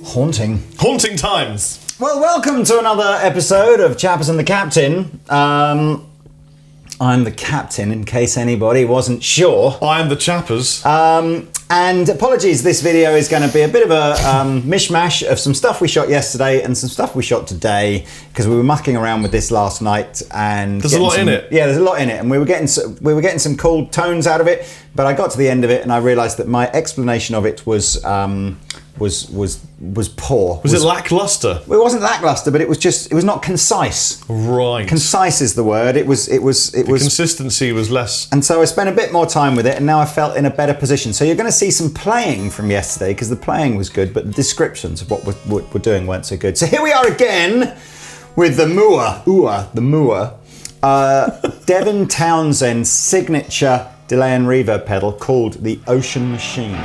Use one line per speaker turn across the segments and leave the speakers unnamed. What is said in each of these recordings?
Haunting.
Haunting times.
Well, welcome to another episode of Chappers and the Captain. I'm the captain, in case anybody wasn't sure.
I am the Chappers.
And apologies, this video is going to be a bit of a mishmash of some stuff we shot yesterday and some stuff we shot today, because we were mucking around with this last night. And
there's a lot in it.
Yeah, there's a lot in it, and we were getting some cool tones out of it. But I got to the end of it, and I realised that my explanation of it was poor.
Was it lackluster?
Well, it wasn't lackluster, but it was not concise.
Right.
Concise is the word. It was
consistency was less.
And so I spent a bit more time with it, and now I felt in a better position. So you're going to see some playing from yesterday, because the playing was good, but the descriptions of what we're doing weren't so good. So here we are again with the Mooer, Devin Townsend's signature delay and reverb pedal called the Ocean Machine.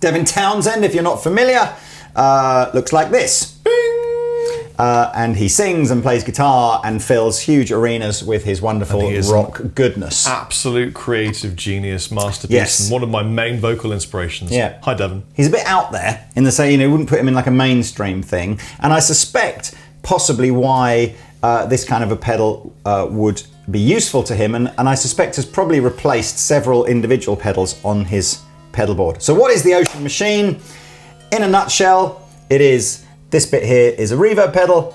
Devin Townsend, if you're not familiar, looks like this. And he sings and plays guitar and fills huge arenas with his wonderful rock goodness.
Absolute creative genius, masterpiece,
Yes.
and one of my main vocal inspirations.
Yeah.
Hi, Devin.
He's a bit out there in the say, you wouldn't put him in like a mainstream thing. And I suspect possibly why this kind of a pedal would be useful to him, and I suspect has probably replaced several individual pedals on his pedal board. So what is the Ocean Machine? In a nutshell, it is this bit here is a reverb pedal,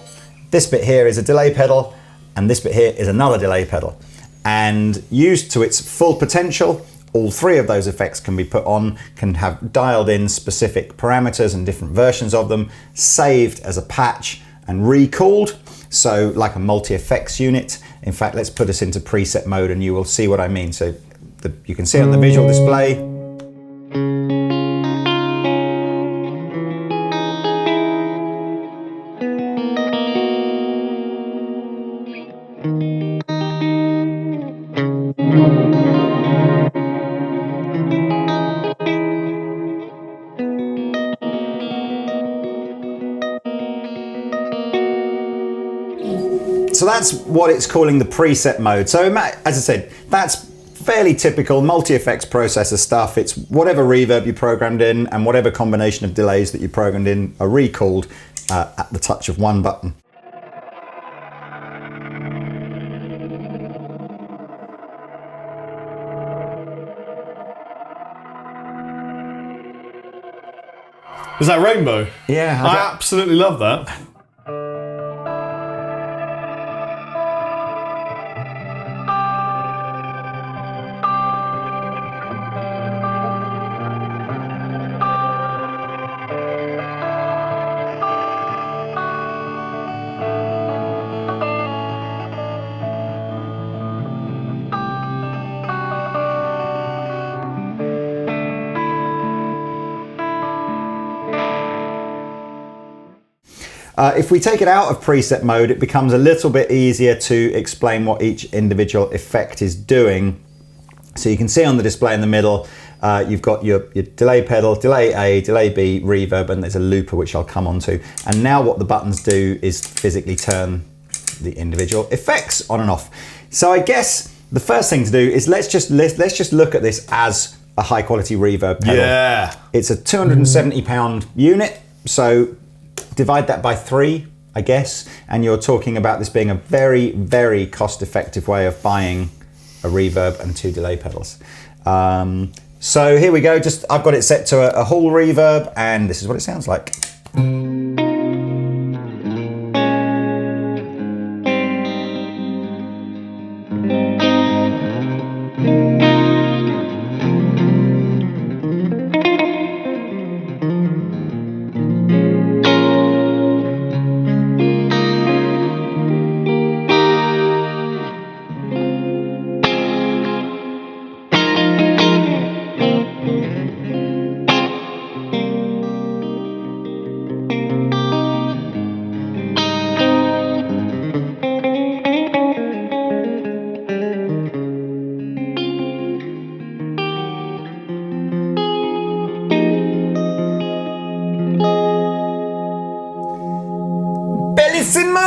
this bit here is a delay pedal, and this bit here is another delay pedal. And used to its full potential, all three of those effects can be put on, can have dialed in specific parameters and different versions of them, saved as a patch and recooled, so like a multi-effects unit. In fact, let's put us into preset mode and you will see what I mean. So you can see on the visual display, so that's what it's calling the preset mode. So as I said, that's fairly typical multi-effects processor stuff. It's whatever reverb you programmed in and whatever combination of delays that you programmed in are recalled at the touch of one button.
Is that rainbow?
Yeah.
I absolutely love that.
If we take it out of preset mode, it becomes a little bit easier to explain what each individual effect is doing. So you can see on the display in the middle, you've got your delay pedal, delay A, delay B, reverb, and there's a looper which I'll come on to. And now what the buttons do is physically turn the individual effects on and off. So I guess the first thing to do is let's just look at this as a high quality reverb pedal.
Yeah.
It's a £270 unit, so divide that by 3, I guess, and you're talking about this being a very, very cost-effective way of buying a reverb and 2 delay pedals. So here we go. I've got it set to a Hall reverb, and this is what it sounds like.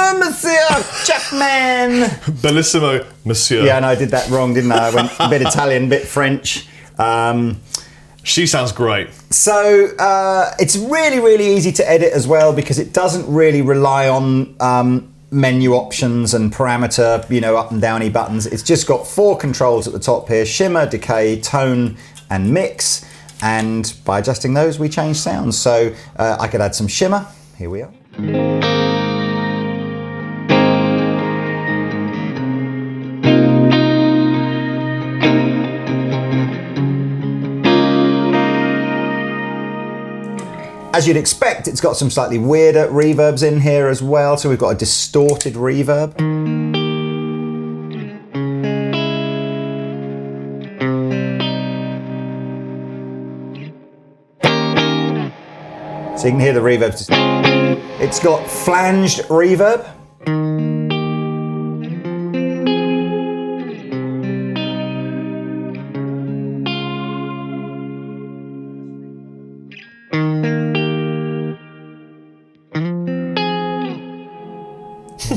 Bonjour, Monsieur Chapman.
Bellissimo, monsieur.
Yeah, no, I did that wrong, didn't I? I went a bit Italian, bit French.
She sounds great.
So it's really, really easy to edit as well because it doesn't really rely on menu options and parameter, up and downy buttons. It's just got 4 controls at the top here: shimmer, decay, tone, and mix. And by adjusting those, we change sounds. So I could add some shimmer. Here we are. As you'd expect, it's got some slightly weirder reverbs in here as well. So we've got a distorted reverb. So you can hear the reverb. It's got flanged reverb.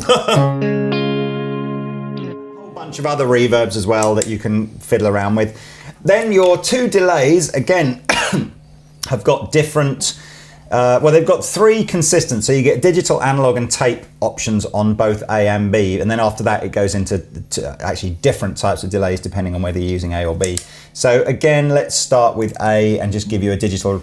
Whole bunch of other reverbs as well that you can fiddle around with. Then your 2 delays, again, have got different, they've got 3 consistent, so you get digital, analog and tape options on both A and B, and then after that it goes into actually different types of delays depending on whether you're using A or B. So again, let's start with A and just give you a digital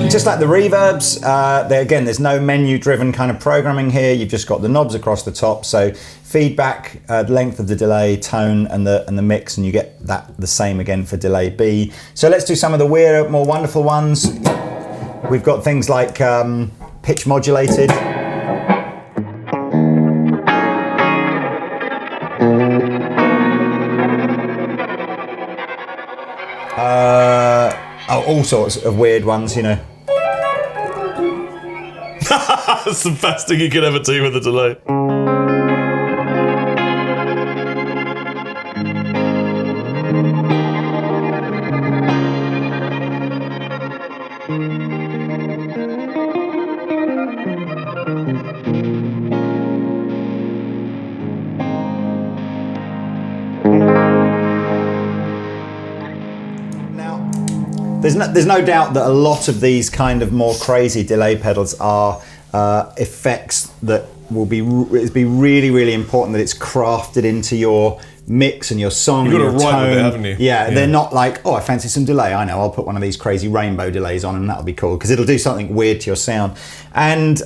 Just like the reverbs, again, there's no menu-driven kind of programming here. You've just got the knobs across the top. So feedback, length of the delay, tone, and the mix, and you get that the same again for delay B. So let's do some of the weirder, more wonderful ones. We've got things like pitch modulated. All sorts of weird ones,
That's the best thing you could ever do with a delay.
There's no doubt that a lot of these kind of more crazy delay pedals are effects that will be really, really important that it's crafted into your mix and your song.
You've got
and
to
your
write
tone.
with it, haven't you?
Yeah, they're not like, oh, I fancy some delay. I know, I'll put one of these crazy rainbow delays on and that'll be cool because it'll do something weird to your sound. And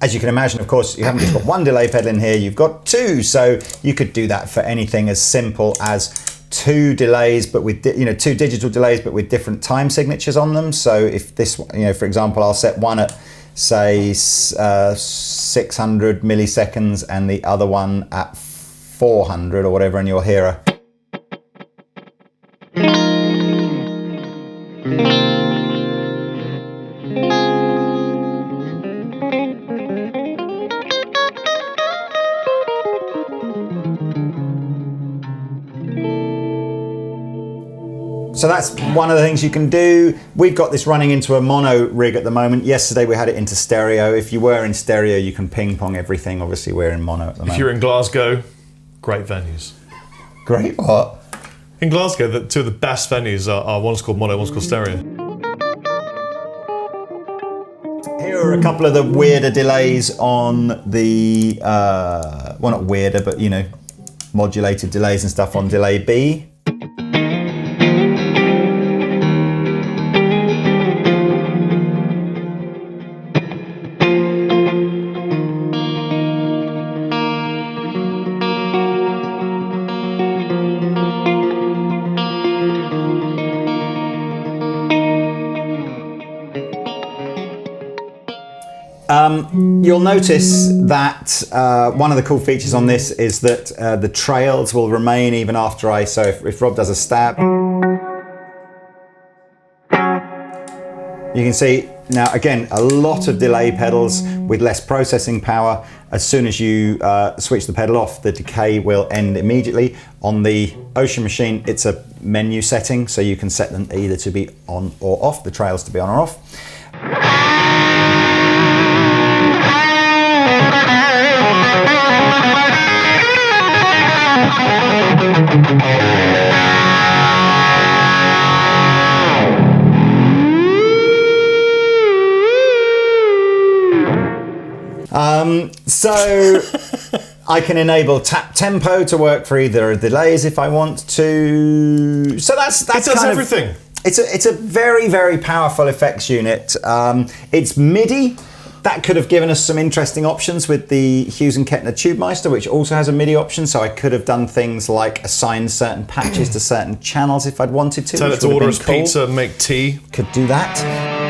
as you can imagine, of course, you haven't just got one delay pedal in here, you've got 2. So you could do that for anything as simple as 2 delays, but with 2 digital delays, but with different time signatures on them. So if this, for example, I'll set one at say 600 milliseconds and the other one at 400 or whatever, and you'll hear a. So that's one of the things you can do. We've got this running into a mono rig at the moment. Yesterday we had it into stereo. If you were in stereo, you can ping pong everything. Obviously we're in mono at the moment.
If you're in Glasgow, great venues.
Great what?
In Glasgow, the 2 of the best venues are one's called mono, one's called stereo.
Here are a couple of the weirder delays on the, well not weirder, but modulated delays and stuff on delay B. You'll notice that one of the cool features on this is that the trails will remain even after so if Rob does a stab, you can see now again a lot of delay pedals with less processing power. As soon as you switch the pedal off, the decay will end immediately. On the Ocean Machine, it's a menu setting, so you can set them either to be on or off, the trails to be on or off. So I can enable tap tempo to work for either delays if I want to. So that's
it does
kind
everything.
It's a very, very powerful effects unit. It's MIDI. That could have given us some interesting options with the Hughes and Kettner Tubemeister, which also has a MIDI option. So I could have done things like assign certain patches to certain channels if I'd wanted to.
Tell it to order us pizza, make tea.
Could do that.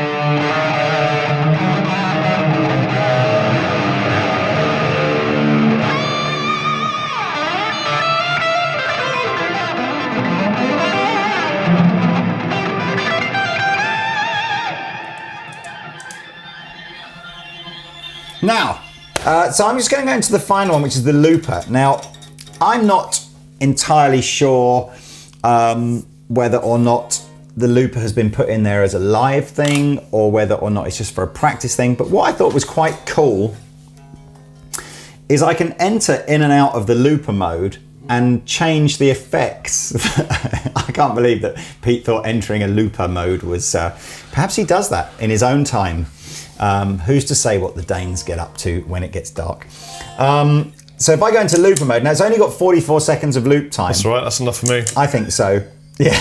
Now, so I'm just going to go into the final one, which is the looper. Now, I'm not entirely sure whether or not the looper has been put in there as a live thing or whether or not it's just for a practice thing. But what I thought was quite cool is I can enter in and out of the looper mode and change the effects. I can't believe that Pete thought entering a looper mode was... perhaps he does that in his own time. Who's to say what the Danes get up to when it gets dark? So if I go into looper mode, now it's only got 44 seconds of loop time.
That's right, that's enough for me.
I think so, yeah.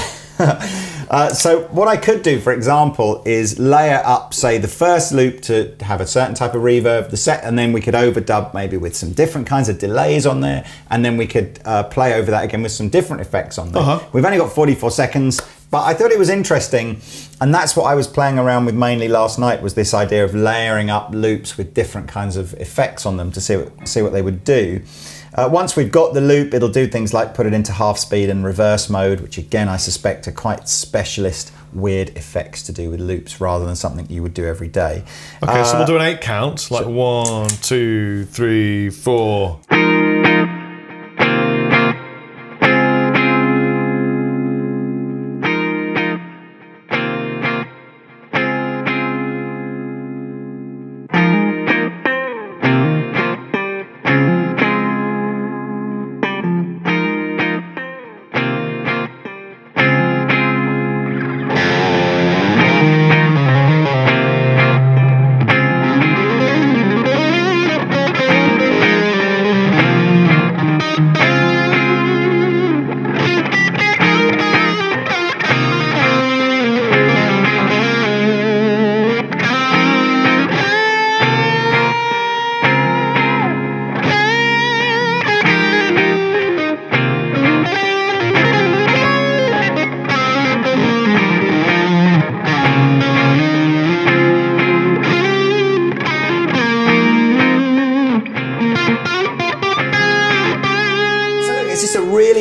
So what I could do, for example, is layer up, say, the first loop to have a certain type of reverb, and then we could overdub maybe with some different kinds of delays on there, and then we could play over that again with some different effects on there. We've only got 44 seconds, but I thought it was interesting, and that's what I was playing around with mainly last night, was this idea of layering up loops with different kinds of effects on them to see what they would do. Once we've got the loop, it'll do things like put it into half speed and reverse mode, which again I suspect are quite specialist, weird effects to do with loops rather than something you would do every day.
Okay, so we'll do an 8 count, like 1, 2, 3, 4.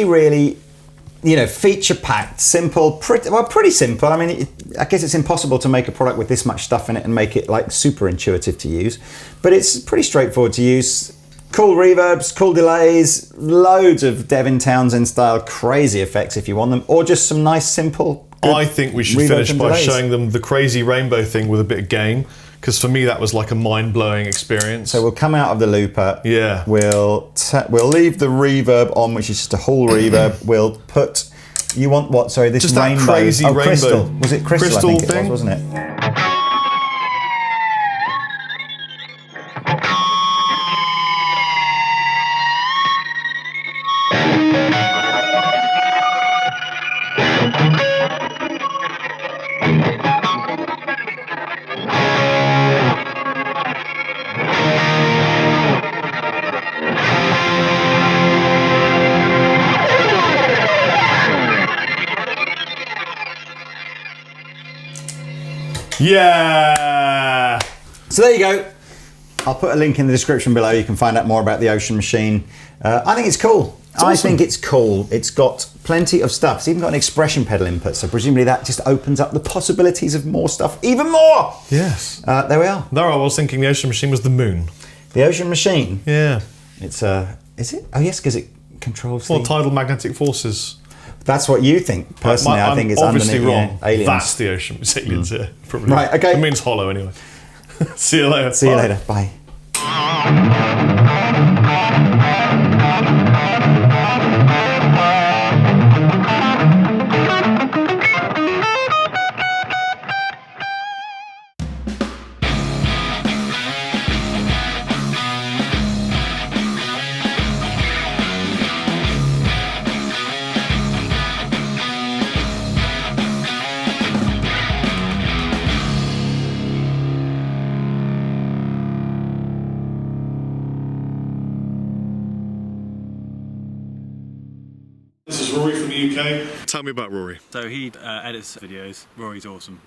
Really, you know, feature-packed, simple, pretty simple. I mean, I guess it's impossible to make a product with this much stuff in it and make it like super intuitive to use, but it's pretty straightforward to use. Cool reverbs, cool delays, loads of Devin Townsend style crazy effects if you want them, or just some nice simple. I
think we should finish by showing them the crazy rainbow thing with a bit of gain. Because for me that was like a mind-blowing experience.
So we'll come out of the looper.
Yeah.
We'll leave the reverb on, which is just a whole reverb. We'll put. You want what? Sorry, this
just
rainbow.
That crazy rainbow.
Crystal. Was it crystal? I think
thing?
It was, wasn't it?
Yeah.
So there you go. I'll put a link in the description below. You can find out more about the Ocean Machine. I think it's cool. I think it's cool. It's got plenty of stuff. It's even got an expression pedal input, so presumably that just opens up the possibilities of more stuff, even more.
Yes.
There we are.
There I was thinking the Ocean Machine was the moon.
The Ocean Machine?
Yeah.
It's is it? Oh yes, because it controls
tidal magnetic forces.
That's what you think. Personally, I think it's
obviously
underneath,
wrong.
aliens.
That's the Ocean. It's aliens here. Probably.
Right, okay.
It means hollow anyway. See you later.
See you later. Bye.
This is Rory from the UK. Tell me about Rory.
So he edits videos. Rory's awesome.